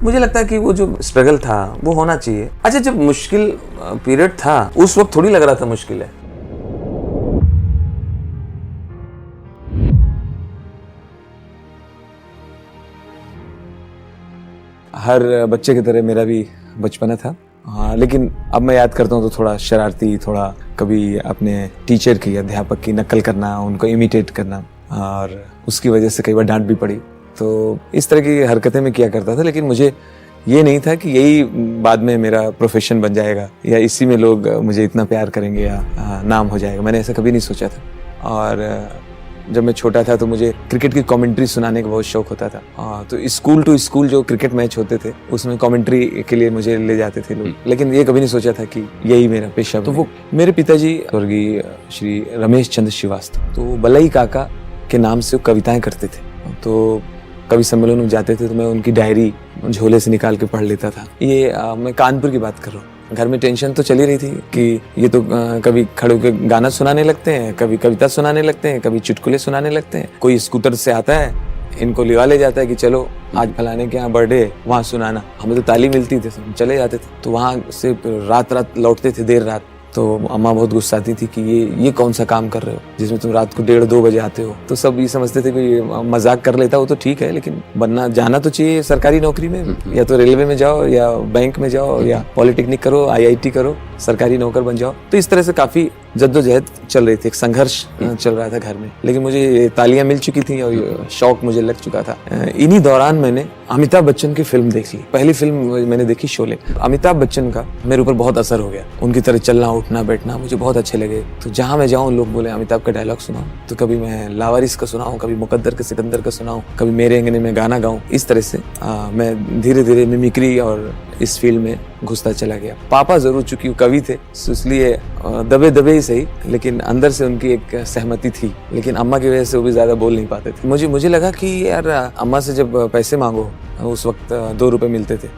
मुझे लगता है कि वो जो स्ट्रगल था वो होना चाहिए। अच्छा, जब मुश्किल पीरियड था उस वक्त थोड़ी लग रहा था मुश्किल है। हर बच्चे की तरह मेरा भी बचपना था, हाँ, लेकिन अब मैं याद करता हूँ तो थोड़ा शरारती, थोड़ा कभी अपने टीचर की, अध्यापक की नकल करना, उनको इमिटेट करना, और उसकी वजह से कई बार डांट भी पड़ी। तो इस तरह की हरकतें मैं किया करता था, लेकिन मुझे ये नहीं था कि यही बाद में मेरा प्रोफेशन बन जाएगा या इसी में लोग मुझे इतना प्यार करेंगे या नाम हो जाएगा। मैंने ऐसा कभी नहीं सोचा था। और जब मैं छोटा था तो मुझे क्रिकेट की कमेंट्री सुनाने का बहुत शौक होता था। तो स्कूल टू स्कूल जो क्रिकेट मैच होते थे उसमें कमेंट्री के लिए मुझे ले जाते थे लोग, लेकिन ये कभी नहीं सोचा था कि यही मेरा पेशा। तो वो मेरे पिताजी स्वर्गीय श्री रमेश चंद्र श्रीवास्तव, तो बलई काका के नाम से वो कविताएं करते थे। तो कवि सम्मेलन में जाते थे तो मैं उनकी डायरी झोले से निकाल के पढ़ लेता था। ये मैं कानपुर की बात कर रहा हूँ। घर में टेंशन तो चली रही थी कि ये तो कभी खड़े होकर गाना सुनाने लगते हैं, कभी कविता सुनाने लगते हैं, कभी चुटकुले सुनाने लगते हैं, कोई स्कूटर से आता है इनको लिवा ले जाता है कि चलो आज फलाने के यहाँ बर्थडे है, वहाँ सुनाना। हमें तो ताली मिलती थी, हम चले जाते थे। तो वहाँ से रात लौटते थे, देर रात। तो अम्मा बहुत गुस्साती थी कि ये कौन सा काम कर रहे हो जिसमें तुम रात को 1:30-2 बजे आते हो। तो सब ये समझते थे कि मजाक कर लेता हो तो ठीक है, लेकिन जाना तो चाहिए सरकारी नौकरी में, या तो रेलवे में जाओ या बैंक में जाओ या पॉलिटेक्निक करो, IIT करो, सरकारी नौकर बन जाओ। तो इस तरह से काफी जद्दोजहद चल रही थी, एक संघर्ष चल रहा था घर में। लेकिन मुझे तालियां मिल चुकी थी और शौक मुझे लग चुका था। इन्हीं दौरान मैंने अमिताभ बच्चन की फिल्म देख ली। पहली फिल्म मैंने देखी शोले। अमिताभ बच्चन का मेरे ऊपर बहुत असर हो गया। उनकी तरह चलना उठना बैठना मुझे बहुत अच्छे लगे। तो जहां मैं जाऊं लोग बोले अमिताभ का डायलॉग सुनाओ, तो कभी मैं लावारिस का सुनाऊं, कभी मुकद्दर के सिकंदर का सुनाऊं, कभी मेरे अंगने में गाना गाऊं। इस तरह से मैं धीरे धीरे मिमिक्री और इस फील्ड में घुसता चला गया। पापा जरूर चूंकि कवि थे इसलिए दबे दबे ही सही, लेकिन अंदर से उनकी एक सहमति थी। लेकिन अम्मा की वजह से वो भी ज्यादा बोल नहीं पाते थे। मुझे लगा कि यार अम्मा से जब पैसे मांगो, उस वक्त 2 रुपए मिलते थे,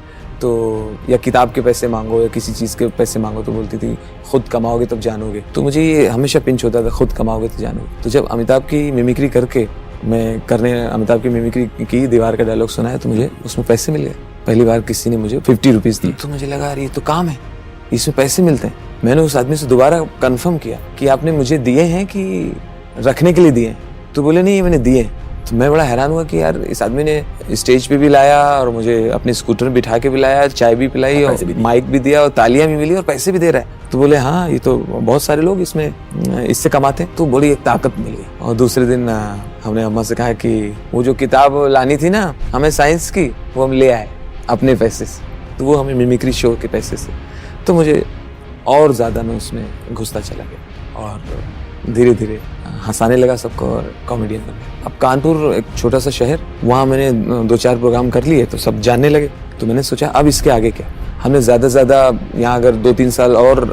तो या किताब के पैसे मांगो या किसी चीज के पैसे मांगो तो बोलती थी खुद कमाओगे तब जानोगे। तो मुझे ये हमेशा पिंच होता था, खुद कमाओगे तो जानोगे। तो जब अमिताभ की मिमिक्री करके अमिताभ की मिमिक्री की, दीवार का डायलॉग सुनाया तो मुझे उसमें पैसे मिल गए। पहली बार किसी ने मुझे 50 रुपीज दी। तो मुझे लगा ये तो काम है, इसमें पैसे मिलते हैं। मैंने उस आदमी से दोबारा कंफर्म किया कि आपने मुझे दिए हैं कि रखने के लिए दिए हैं? तो बोले नहीं, मैंने दिए। तो मैं बड़ा हैरान हुआ कि यार इस आदमी ने स्टेज पे भी लाया और मुझे अपने स्कूटर में बिठा के भी लाया, चाय भी पिलाई और माइक भी दिया और तालियां भी मिली और पैसे भी दे रहा है। तो बोले हाँ, ये तो बहुत सारे लोग इससे कमाते हैं। तो बड़ी एक ताकत मिल गई। और दूसरे दिन हमने अम्मा से कहा कि वो जो किताब लानी थी ना हमें साइंस की, वो हम ले आए अपने पैसे से। तो वो हमें मिमिक्री शो के पैसे से। तो मुझे और ज़्यादा मैं उसमें घुसता चला गया और धीरे धीरे हंसाने लगा सबको और कॉमेडियन बन गया। अब कानपुर एक छोटा सा शहर, वहाँ मैंने 2-4 प्रोग्राम कर लिए तो सब जानने लगे। तो मैंने सोचा अब इसके आगे क्या। हमने ज़्यादा से ज़्यादा यहाँ अगर 2-3 साल और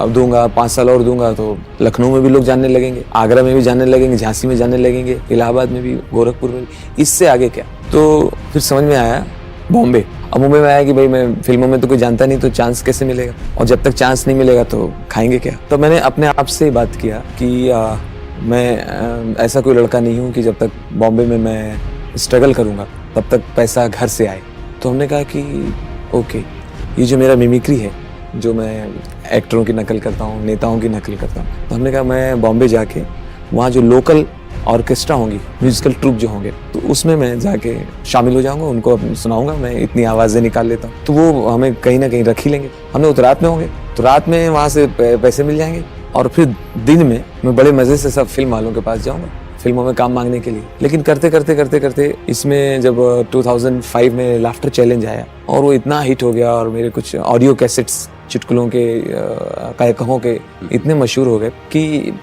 दूंगा, 5 साल और दूंगा तो लखनऊ में भी लोग जानने लगेंगे, आगरा में भी जानने लगेंगे, झांसी में जानने लगेंगे, इलाहाबाद में भी, गोरखपुर में भी। इससे आगे क्या। तो फिर समझ में आया बॉम्बे। अब मुंबई में आया कि भाई मैं फिल्मों में तो कोई जानता नहीं, तो चांस कैसे मिलेगा, और जब तक चांस नहीं मिलेगा तो खाएंगे क्या। तो मैंने अपने आप से बात किया कि मैं ऐसा कोई लड़का नहीं हूँ कि जब तक बॉम्बे में मैं स्ट्रगल करूँगा तब तक पैसा घर से आए। तो हमने कहा कि ओके, ये जो मेरा मिमिक्री है, जो मैं एक्टरों की नकल करता हूँ, नेताओं की नकल करता हूँ, तो हमने कहा मैं बॉम्बे जाके वहाँ जो लोकल ऑर्केस्ट्रा होंगी, म्यूजिकल ट्रूप जो होंगे, तो उसमें मैं जाके शामिल हो जाऊंगा, उनको सुनाऊंगा, मैं इतनी आवाज़ें निकाल लेता हूँ, तो वो हमें कहीं ना कहीं रख ही लेंगे। हमने तो रात में होंगे तो रात में वहाँ से पैसे मिल जाएंगे, और फिर दिन में मैं बड़े मज़े से सब फिल्म वालों के पास जाऊँगा फिल्मों में काम मांगने के लिए। लेकिन करते करते इसमें जब 2005 में लाफ्टर चैलेंज आया और वो इतना हिट हो गया और मेरे कुछ ऑडियो कैसेट्स चुटकुलों के कहो के इतने मशहूर हो गए कि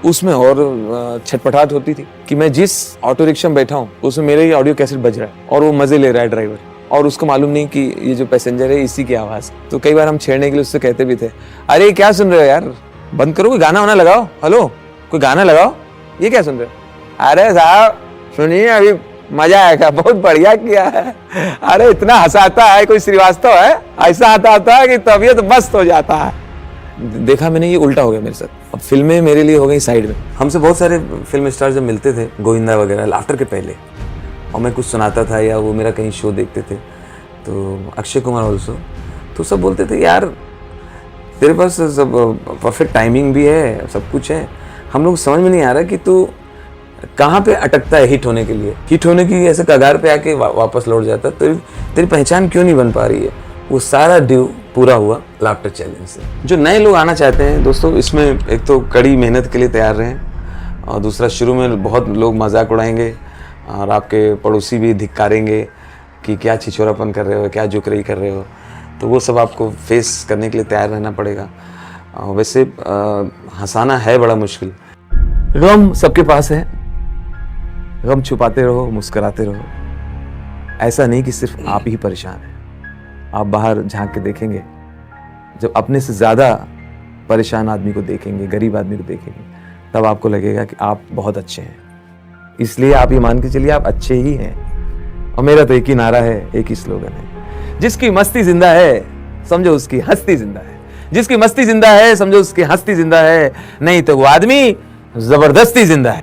उसमें और छटपटाहट होती थी कि मैं जिस ऑटो रिक्शा में बैठा हूँ उसमें मेरे ही ऑडियो कैसेट बज रहा है और वो मजे ले रहा है ड्राइवर, और उसको मालूम नहीं कि ये जो पैसेंजर है इसी की आवाज़। तो कई बार हम छेड़ने के लिए उससे कहते भी थे, अरे क्या सुन रहे हो यार, बंद करो, कोई गाना वाना लगाओ, हेलो कोई गाना लगाओ, ये क्या सुन रहे हो। अरे साहब सुनिए, अभी मजा आएगा, बहुत बढ़िया किया है, अरे इतना हंसाता है, कोई श्रीवास्तव है, ऐसा हंसाता है कि तबीयत मस्त हो जाता है। देखा मैंने, ये उल्टा हो गया मेरे साथ। अब फिल्में मेरे लिए हो गई साइड में। हमसे बहुत सारे फिल्म स्टार जब मिलते थे, गोविंदा वगैरह, लाफ्टर के पहले, और मैं कुछ सुनाता था या वो मेरा कहीं शो देखते थे, तो अक्षय कुमार ऑल्सो, तो सब बोलते थे यार तेरे पास सब परफेक्ट टाइमिंग भी है, सब कुछ है, हम लोग समझ में नहीं आ रहा कि तू कहाँ पे अटकता है हिट होने के लिए, हिट होने की ऐसे कगार पे आके वापस लौट जाता है, तेरी पहचान क्यों नहीं बन पा रही है। वो सारा ड्यू पूरा हुआ लाफ्टर चैलेंज से। जो नए लोग आना चाहते हैं दोस्तों, इसमें एक तो कड़ी मेहनत के लिए तैयार रहें, और दूसरा शुरू में बहुत लोग मजाक उड़ाएंगे और आपके पड़ोसी भी धिक्कारेंगे कि क्या छिछोरापन कर रहे हो, क्या जोकरी कर रहे हो, तो वो सब आपको फेस करने के लिए तैयार रहना पड़ेगा। वैसे हंसाना है बड़ा मुश्किल, गम सबके पास है, गम छुपाते रहो, मुस्कुराते रहो, ऐसा नहीं कि सिर्फ आप ही परेशान हैं। आप बाहर झांक के देखेंगे, जब अपने से ज़्यादा परेशान आदमी को देखेंगे, गरीब आदमी को देखेंगे, तब आपको लगेगा कि आप बहुत अच्छे हैं। इसलिए आप ये मान के चलिए आप अच्छे ही हैं। और मेरा तो एक ही नारा है, एक ही स्लोगन है, जिसकी मस्ती जिंदा है समझो उसकी हस्ती जिंदा है, जिसकी मस्ती जिंदा है समझो उसकी हस्ती जिंदा है, नहीं तो वो आदमी जबरदस्ती जिंदा है।